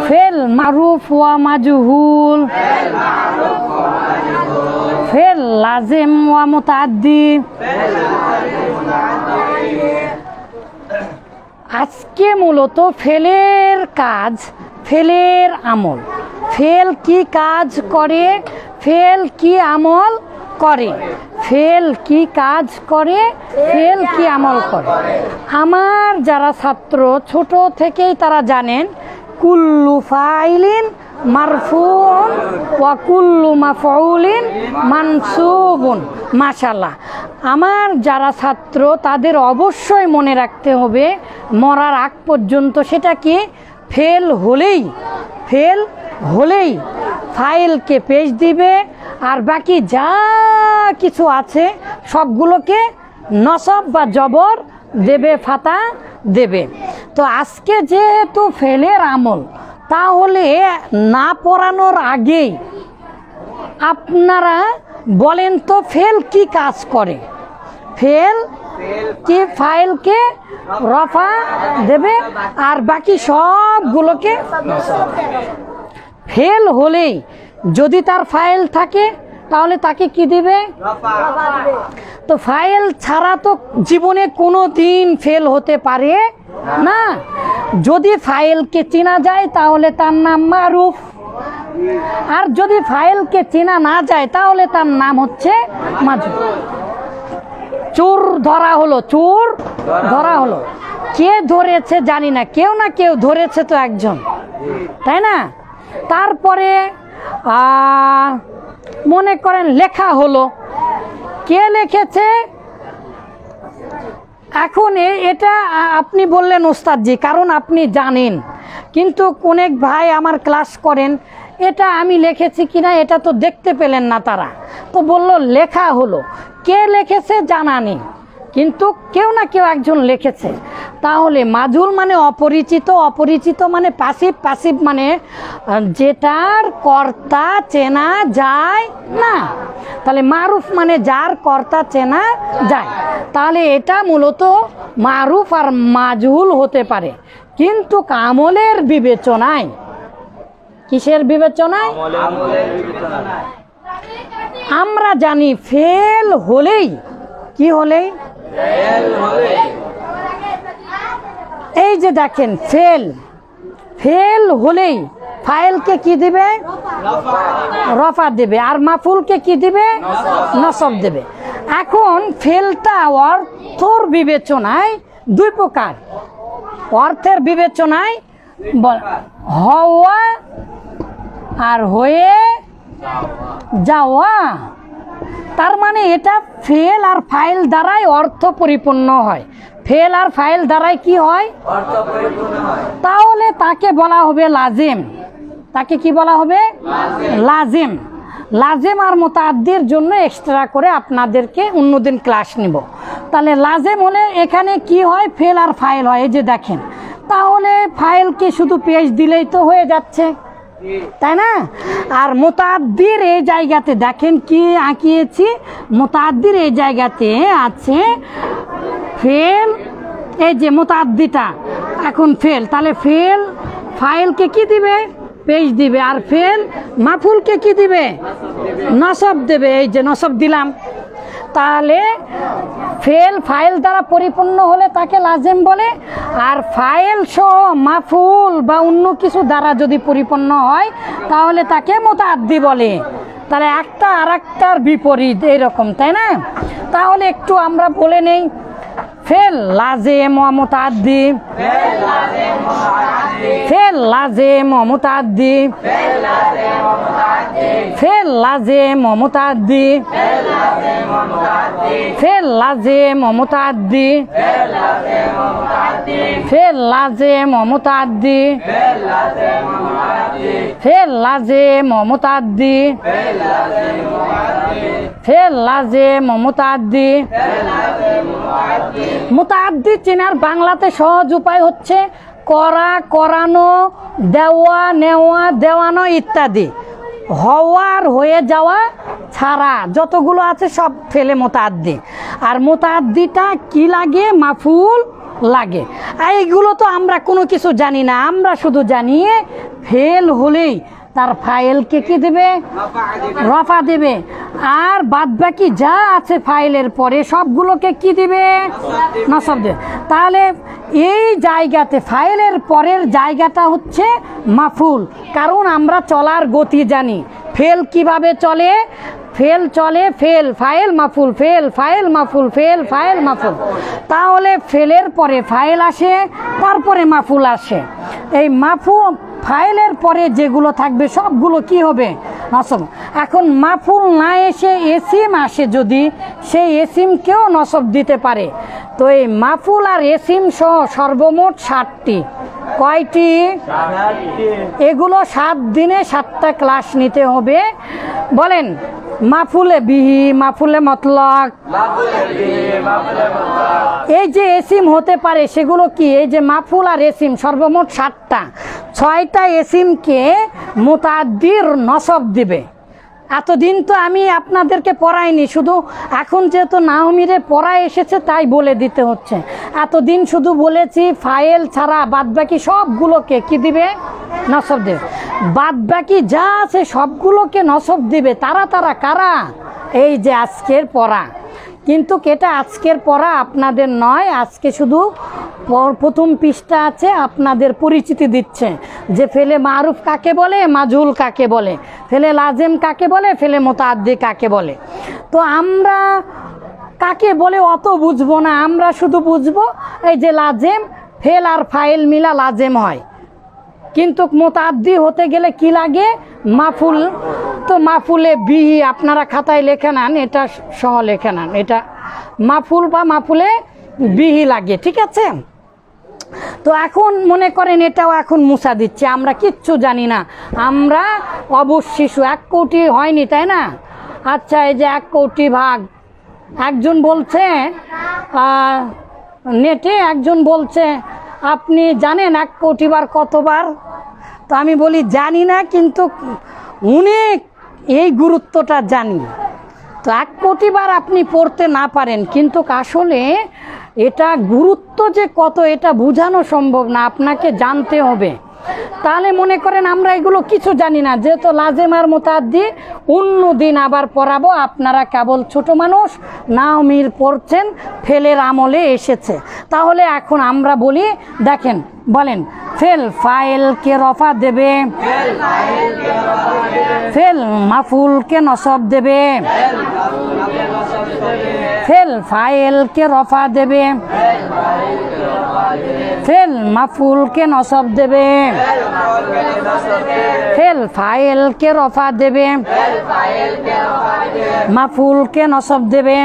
Fail মারুফ ওয়া মাজহুল, fail লাজিম ওয়া মুতাআদ্দি। আজকে মূলত ফেলের কাজ, ফেলের আমল, ফেল কি কাজ করে, ফেল কি আমল করে, ফেল কি কাজ করে, ফেল কি আমল করে। আমার যারা ছাত্র ছোট থেকেই তারা জানেন কুল্লু ফাইলিন মারফুউন ওয়া কুল্লু মাফউলিন মানসুবুন। মাশাআল্লাহ, আমার যারা ছাত্র তাদের অবশ্যই মনে রাখতে হবে মরার আগ পর্যন্ত, সেটা কি ফেল হলেই, ফেল হলেই ফাইলকে পেশ দিবে, আর বাকি যা কিছু আছে সবগুলোকে নসব বা জবর দেবে, ফাতা দেবে। তো আজকে যেহেতু ফেলের আমল, তাহলে না পড়ানোর আগেই আপনারা বলেন তো ফেল কি কাজ করে। ফেল কি ফাইলকে রফা দেবে আর বাকি সবগুলোকে। ফেল হলেই যদি তার ফাইল থাকে তাহলে তাকে কি দিবে? তো ফাইল ছাড়া তো জীবনে কোনো দিন ফেল হতে পারে না। যদি ফাইলকে চেনা যায় তাহলে তার নাম মারুফ, আর যদি ফাইলকে চেনা না যায় তাহলে তার নাম হচ্ছে মাজহুল। চোর ধরা হলো, চোর ধরা হলো, কে ধরেছে জানি না, কেউ না কেউ ধরেছে তো একজন, তাই না? তারপরে মনে করেন লেখা হলো, কে লিখেছে? এখন এটা আপনি বললেন ওস্তাদজি, কারণ আপনি জানেন, কিন্তু অনেক ভাই আমার ক্লাস করেন, এটা আমি লিখেছি কিনা এটা তো দেখতে পেলেন না তারা, তো বলল লেখা হলো, কে লিখেছে জানা নেই, কিন্তু কেউ না কেউ একজন লিখেছে। তাহলে মাজহুল মানে অপরিচিত, অপরিচিত মানে পাসিভ, পাসিভ মানে যেটার কর্তা চেনা যায় না। তাহলে মারুফ মানে যার কর্তা চেনা যায়। তাহলে এটা মূলত মারুফ আর মাজহুল হতে পারে, কিন্তু আমলের বিবেচনায়, কিসের বিবেচনায়? আমরা জানি ফেল হলেই, কি হলেই? এই যে দেখেন ফেল, ফেল হলেই ফাইলকে কি দিবে? রফা দেবে, আর মাফুলকে কি দিবে? নসব দেবে। এখন ফেলটা অর্থর বিবেচনায় দুই প্রকার। অর্থের বিবেচনায় হওয়া আর হয়ে যাওয়া, তার মানে এটা ফেল আর ফাইল দ্বারাই অর্থ পরিপূর্ণ হয়। ফেল আর ফাইল দ্বারাই কি হয়? অর্থ পরিপূর্ণ হয়। তাহলে তাকে বলা হবে লাজিম। তাকে কি বলা হবে? লাজিম। লাজিম আর মুতাআদ্দির জন্য এক্সট্রা করে আপনাদেরকে অন্যদিন ক্লাস নিব। তাহলে লাজিম হলে এখানে কি হয়? ফেল আর ফাইল হয়, এই যে দেখেন। তাহলে ফাইলকে শুধু পেশ দিলেই তো হয়ে যাচ্ছে, তাই না? আর মুতাআদ্দির এই জায়গাতে দেখেন কি আঁকিয়েছি, মুতাআদ্দির এই জায়গাতে আছে ফেল, এই যে মুতাআদ্দিটা এখন ফেল, তাহলে ফেল ফাইলকে কি দিবে? পেশ দিবে, আর ফেল মাফুলকে কি দিবে? নসব দেবে, এই যে নসব দিলাম। তাহলে ফেল ফাইল দ্বারা পরিপূর্ণ হলে তাকে লাজিম বলে, আর ফাইল সহ মাফুল বা অন্য কিছু দ্বারা যদি পরিপূর্ণ হয় তাহলে তাকে মুতাআদ্দি বলে। তাহলে একটা আর একটার বিপরীত এরকম, তাই না? তাহলে একটু আমরা বলে নেই ফেল লাজিম ওয়া মুতাআদ্দি, ফেল লাজিম ওয়া মুতাআদ্দি, ফেল লাজিম ওয়া মুতাআদ্দি, ফেল লাজিম ওয়া মুতাআদ্দি, ফেল লাজিম ওয়া মুতাআদ্দি, ফেল লাজিম ওয়া মুতাআদ্দি, ফেল লাজিম ওয়া মুতাআদ্দি। মুতাআদ্দি চেনার বাংলাতে সহজ উপায় হচ্ছে করা, করানো, দেওয়া, নেওয়া, দেওয়ানো ইত্যাদি। হওয়ার হয়ে যাওয়া ছাড়া যতগুলো আছে সব ফেলে মুতাআদ্দি। আর মুতাআদ্দিটা কি লাগে? মাফুল লাগে। এইগুলো তো আমরা কোনো কিছু জানি না, আমরা শুধু জানি ফেল হলেই তার ফাইলকে কি দেবে, রফা দেবে, আর বাদ বাকি যা আছে ফাইলের পরে সবগুলোকে কি দিবে, নসব দেবে। তাহলে এই জায়গাতে ফাইলের পরের জায়গাটা হচ্ছে মাফুল, কারণ আমরা চলার গতি জানি। ফেল কিভাবে চলে, ফেল চলে ফেল ফাইল মাফুল, ফেল ফাইল মাফুল, ফেল ফাইল মাফুল। তাহলে ফেলের পরে ফাইল আসে, তারপরে মাফুল আসে। এই মাফুল ফাইলের পরে যেগুলো থাকবে সবগুলো কি হবে, নসব। এখন মাফুল না এসে এসিম আসে, যদি সেই এসিমকেও নসব দিতে পারে। তো এই মাফুল আর এসিম সহ সর্বমোট 60টি। কয়টি? এগুলো 7 দিনে 7টা ক্লাস নিতে হবে। বলেন, মাফুলে বিহি, মাফুলে মতলক, এই যে এসিম হতে পারে সেগুলো কি, এই যে মাফুল আর এসিম সর্বমোট 7টা। 6টা এসিমকে মুতাদ্দির নসব দিবে। এতদিন তো আমি আপনাদেরকে পড়াইনি, শুধু এখন যেহেতু নাহমিরে পড়ায় এসেছে তাই বলে দিতে হচ্ছে। এতদিন শুধু বলেছি ফাইল ছাড়া বাদবাকি সবগুলোকে কি দিবে, নসব দেবে। বাদবাকি যা আছে সবগুলোকে নসব দিবে। তারা কারা? এই যে আজকের পড়া। কিন্তু এটা আজকের পড়া আপনাদের নয়, আজকে শুধু প্রথম পৃষ্ঠা আছে, আপনাদের পরিচিতি দিচ্ছে যে ফেলে মারুফ কাকে বলে, মাজহুল কাকে বলে, ফেলে লাজেম কাকে বলে, ফেলে মুতাআদ্দি কাকে বলে। তো আমরা কাকে বলে অত বুঝবো না, আমরা শুধু বুঝবো এই যে লাজেম, ফেল আর ফাইল মিলা লাজেম হয়। কিন্তু মুতাআদ্দি হতে গেলে কি লাগে, মাফুল। তো মাফুলে বিহি আপনারা খাতায় লেখে নেন, এটা সহ লেখে নেন, এটা মাফুল বা মাফুলে বিহি লাগে, ঠিক আছে। তো এখন মনে করেন এটাও এখন মুছা দিচ্ছে, আমরা কিচ্ছু জানি না, আমরা অবশ শিশু। 1 কোটি হয়নি, তাই না? আচ্ছা, এই যে 1 কোটি ভাগ, একজন বলছে নেটে, একজন বলছে আপনি জানেন 1 কোটি বার কতবার? তো আমি বলি জানি না, কিন্তু অনেক এই গুরুত্বটা জানি। তো 1 কোটি বার আপনি পড়তে না পারেন, কিন্তু আসলে এটা গুরুত্ব যে কত এটা বোঝানো সম্ভব না, আপনাকে জানতে হবে। তাহলে মনে করেন আমরা এগুলো কিছু জানি না, যেহেতু লাজেম আর মুতাআদ্দি অন্য দিন আবার পড়াবো। আপনারা কেবল ছোট মানুষ, নাহমির পড়ছেন, ফেলের আমলে এসেছে। তাহলে এখন আমরা বলি, দেখেন, বলেন ফেল ফাইলকে রফা দেবে, ফেল মাফুলকে নসব দেবে, ফেল ফাইলকে রফা দেবে, ফেল মাফুলকে নসব দেবে, ফেল ফাইলকে রফা দেবে, মাফুলকে নসব দেবে,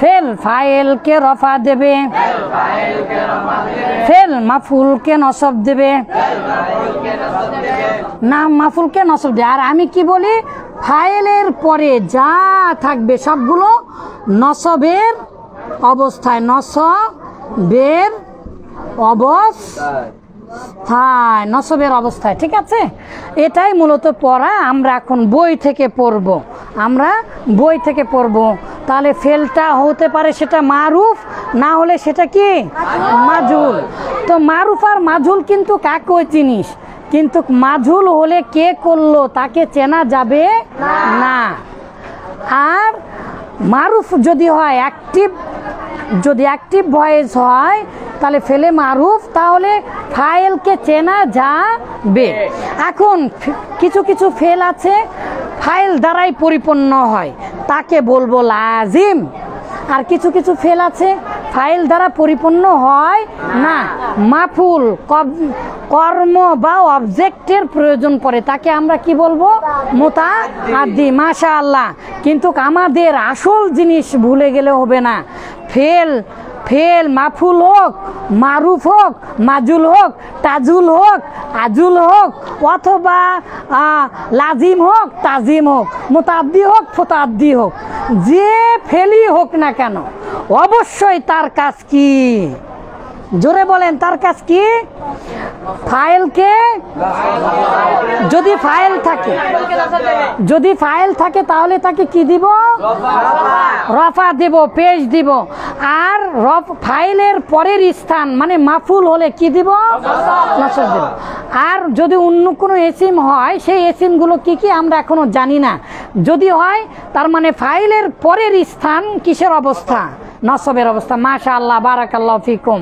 ফেল ফাইলকে রফা দেবে, ফেল মাফুলকে নসব দেবে, না মাফুলকে নসব দেবে। আর আমি কি বলি, ফাইলের পরে যা থাকবে সবগুলো নসবের অবস্থায়, নসবের অবস্থায়, নসবের অবস্থায়, ঠিক আছে। এটাই মূলত পড়া। আমরা এখন বই থেকে পড়ব, আমরা বই থেকে পড়ব। তাহলে ফেলটা হতে পারে সেটা মারুফ, না হলে সেটা কি মাজহুল। তো মারুফ আর মাজহুল কিন্তু একই জিনিস, কিন্তু মাজহুল হলে কে করলো তাকে চেনা যাবে না। আর মারুফ যদি হয় অ্যাক্টিভ, যদি অ্যাক্টিভ ভয়েস হয় তাহলে ফেলে মারুফ, তাহলে ফাইলকে চেনা যাবে। এখন কিছু কিছু ফেল আছে ফাইল দ্বারাই পরিপূর্ণ হয়, তাকে বলবো লাজিম। আর কিছু কিছু ফেল আছে ফাইল দ্বারা পরিপূর্ণ হয় না, মাফুল কর্ম বা অবজেক্টের প্রয়োজন পড়ে, তাকে আমরা কি বলবো, মুতাআদ্দি। মাশাআল্লাহ, কিন্তু আমাদের আসল জিনিস ভুলে গেলে হবে না। ফেল মাফুল হোক, মারুফ হোক, মাজুল হোক, তাজুল হোক, আজুল হোক, অথবা লাজিম হোক, তাজিম হোক, মুতাআদ্দি হোক, ফুতাআদ্দি হোক, যে ফেলি হোক না কেন, অবশ্যই তার কাজ কি, জোরে বলেন, তার কাজ কি? ফাইলকে যদি ফাইল থাকে তাহলে তাকে কি দিব? রফা দিব, পেশ দিব। আর ফাইলের পরের স্থান মানে মাফুল হলে কি দিব? নসব দিব। আর যদি অন্য কোনো এসিম হয়, সেই এসিমগুলো কি কি আমরা এখনো জানি না। যদি হয় তার মানে ফাইলের পরের স্থান কিসের অবস্থা? নসবের অবস্থা। মাশাআল্লাহ, বারাকাল্লাহু ফিকুম।